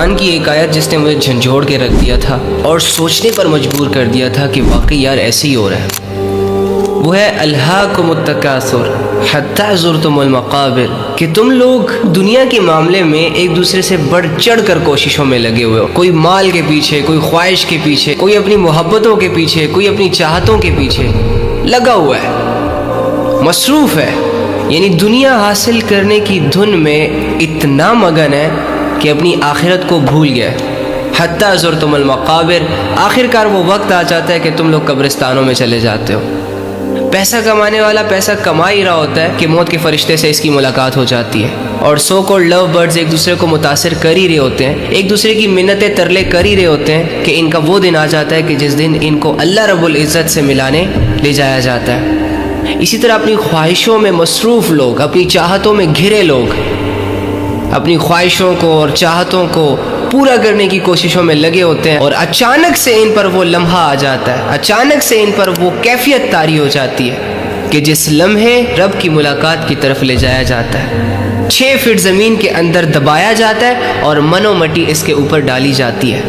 قرآن کی ایک آیت جس نے مجھے جھنجھوڑ کے رکھ دیا تھا اور سوچنے پر مجبور کر دیا تھا کہ واقعی یار ایسے ہی ہو رہا ہے، وہ ہے الہاکم التکاثر حتی زرتم المقابر، کہ تم لوگ دنیا کے معاملے میں ایک دوسرے سے بڑھ چڑھ کر کوششوں میں لگے ہوئے ہو، کوئی مال کے پیچھے، کوئی خواہش کے پیچھے، کوئی اپنی محبتوں کے پیچھے، کوئی اپنی چاہتوں کے پیچھے لگا ہوا ہے، مصروف ہے، یعنی دنیا حاصل کرنے کی دھن میں اتنا مگن ہے کہ اپنی آخرت کو بھول گیا ہے۔ حتی زرتم المقابر، آخر کار وہ وقت آ جاتا ہے کہ تم لوگ قبرستانوں میں چلے جاتے ہو۔ پیسہ کمانے والا پیسہ کما ہی رہا ہوتا ہے کہ موت کے فرشتے سے اس کی ملاقات ہو جاتی ہے، اور سو کالڈ لو برڈز ایک دوسرے کو متاثر کر ہی رہے ہوتے ہیں، ایک دوسرے کی منتیں ترلے کر ہی رہے ہوتے ہیں کہ ان کا وہ دن آ جاتا ہے کہ جس دن ان کو اللہ رب العزت سے ملانے لے جایا جاتا ہے۔ اسی طرح اپنی خواہشوں میں مصروف لوگ، اپنی چاہتوں میں گھرے لوگ، اپنی خواہشوں کو اور چاہتوں کو پورا کرنے کی کوششوں میں لگے ہوتے ہیں، اور اچانک سے ان پر وہ لمحہ آ جاتا ہے، اچانک سے ان پر وہ کیفیت طاری ہو جاتی ہے کہ جس لمحے رب کی ملاقات کی طرف لے جایا جاتا ہے، 6 فٹ زمین کے اندر دبایا جاتا ہے اور منو مٹی اس کے اوپر ڈالی جاتی ہے۔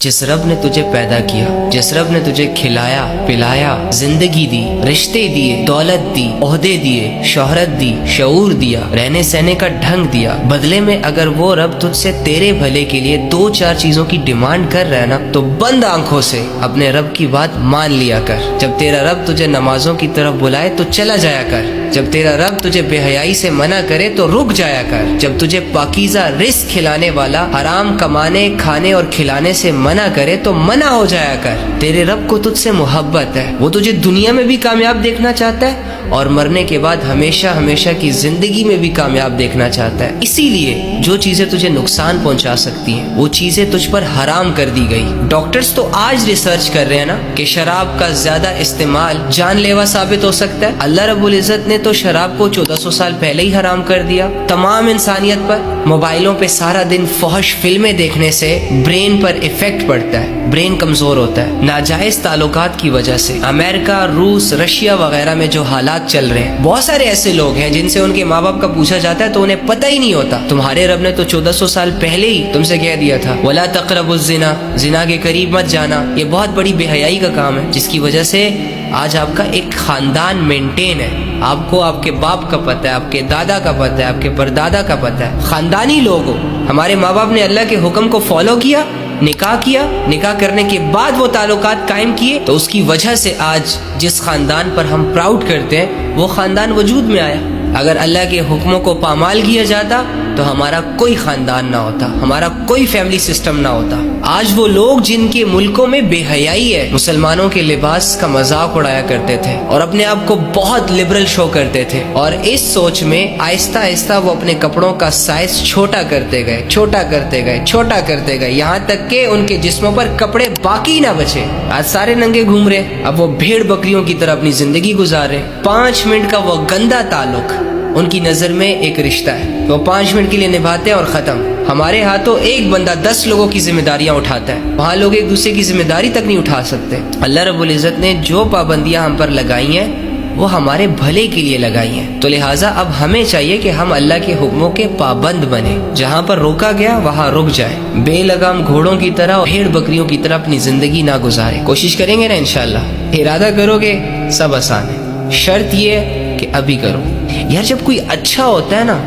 جس رب نے تجھے پیدا کیا، جس رب نے تجھے کھلایا پلایا، زندگی دی، رشتے دیے، دولت دی، عہدے دیے، شہرت دی، شعور دیا، رہنے سہنے کا ڈھنگ دیا، بدلے میں اگر وہ رب تجھ سے تیرے بھلے کے لیے 2-4 چیزوں کی ڈیمانڈ کر رہا ہے نا، تو بند آنکھوں سے اپنے رب کی بات مان لیا کر۔ جب تیرا رب تجھے نمازوں کی طرف بلائے تو چلا جایا کر، جب تیرا رب تجھے بے حیائی سے منع کرے تو رک جایا کر، جب تجھے پاکیزہ رزق کھلانے والا حرام کمانے کھانے اور کھلانے سے منع کرے تو منع ہو جایا کر۔ تیرے رب کو تجھ سے محبت ہے، وہ تجھے دنیا میں بھی کامیاب دیکھنا چاہتا ہے اور مرنے کے بعد ہمیشہ ہمیشہ کی زندگی میں بھی کامیاب دیکھنا چاہتا ہے۔ اسی لیے جو چیزیں تجھے نقصان پہنچا سکتی ہیں وہ چیزیں تجھ پر حرام کر دی گئی۔ ڈاکٹرز تو آج ریسرچ کر رہے ہیں نا کہ شراب کا زیادہ استعمال جان لیوا ثابت ہو سکتا ہے۔ اللہ رب العزت نے تو شراب کو 1400 سال پہلے ہی حرام کر دیا۔ تمام انسانیت پر موبائلوں پہ سارا دن فحش فلمیں دیکھنے سے برین پر ایفیکٹ پڑتا ہے، برین کمزور ہوتا ہے۔ ناجائز تعلقات کی وجہ سے امریکہ، روس، رشیا وغیرہ میں جو حالات چل رہے ہیں، بہت سارے ایسے لوگ ہیں جن سے ان کے ماں باپ کا پوچھا جاتا ہے تو انہیں پتہ ہی نہیں ہوتا۔ تمہارے رب نے تو 1400 سال پہلے ہی تم سے کہہ دیا تھا وَلَا تَقْرَبُوا الزِّنَا، زنا کے قریب مت جانا۔ یہ بہت بڑی بے حیائی کا کام ہے جس کی وجہ سے آج آپ کا ایک خاندان مینٹین ہے، آپ کو آپ کے باپ کا پتہ ہے، آپ کے دادا کا پتہ ہے، آپ کے پردادا کا پتہ ہے، خاندانی لوگ ہو۔ ہمارے ماں باپ نے اللہ کے حکم کو فالو کیا، نکاح کیا، نکاح کرنے کے بعد وہ تعلقات قائم کیے، تو اس کی وجہ سے آج جس خاندان پر ہم پراؤڈ کرتے ہیں وہ خاندان وجود میں آیا۔ اگر اللہ کے حکموں کو پامال کیا جاتا تو ہمارا کوئی خاندان نہ ہوتا، ہمارا کوئی فیملی سسٹم نہ ہوتا۔ آج وہ لوگ جن کے ملکوں میں بے حیائی ہے، مسلمانوں کے لباس کا مذاق اڑایا کرتے تھے اور اپنے آپ کو بہت لبرل شو کرتے تھے، اور اس سوچ میں آہستہ آہستہ وہ اپنے کپڑوں کا سائز چھوٹا کرتے گئے، چھوٹا کرتے گئے، چھوٹا کرتے گئے، یہاں تک کہ ان کے جسموں پر کپڑے باقی نہ بچے۔ آج سارے ننگے گھوم رہے، اب وہ بھیڑ بکریوں کی طرح اپنی زندگی گزار رہے۔ 5 منٹ کا وہ گندا تعلق ان کی نظر میں ایک رشتہ ہے، وہ 5 منٹ کے لیے نبھاتے ہیں اور ختم۔ ہمارے ہاتھوں ایک بندہ 10 لوگوں کی ذمہ داریاں اٹھاتا ہے، وہاں لوگ ایک دوسرے کی ذمہ داری تک نہیں اٹھا سکتے۔ اللہ رب العزت نے جو پابندیاں ہم پر لگائی ہیں وہ ہمارے بھلے کے لیے لگائی ہیں، تو لہٰذا اب ہمیں چاہیے کہ ہم اللہ کے حکموں کے پابند بنیں، جہاں پر روکا گیا وہاں رک جائے، بے لگام گھوڑوں کی طرح اور بھیڑ بکریوں کی طرح اپنی زندگی نہ گزارے۔ کوشش کریں گے نا انشاءاللہ، ارادہ کرو گے سب آسان ہے، شرط یہ ہے کہ ابھی کرو۔ یار جب کوئی اچھا ہوتا ہے نا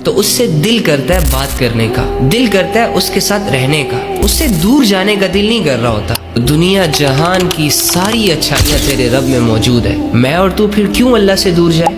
تو اس سے دل کرتا ہے بات کرنے کا، دل کرتا ہے اس کے ساتھ رہنے کا، اس سے دور جانے کا دل نہیں کر رہا ہوتا۔ دنیا جہان کی ساری اچھائیاں تیرے رب میں موجود ہے، میں اور تو پھر کیوں اللہ سے دور جائے؟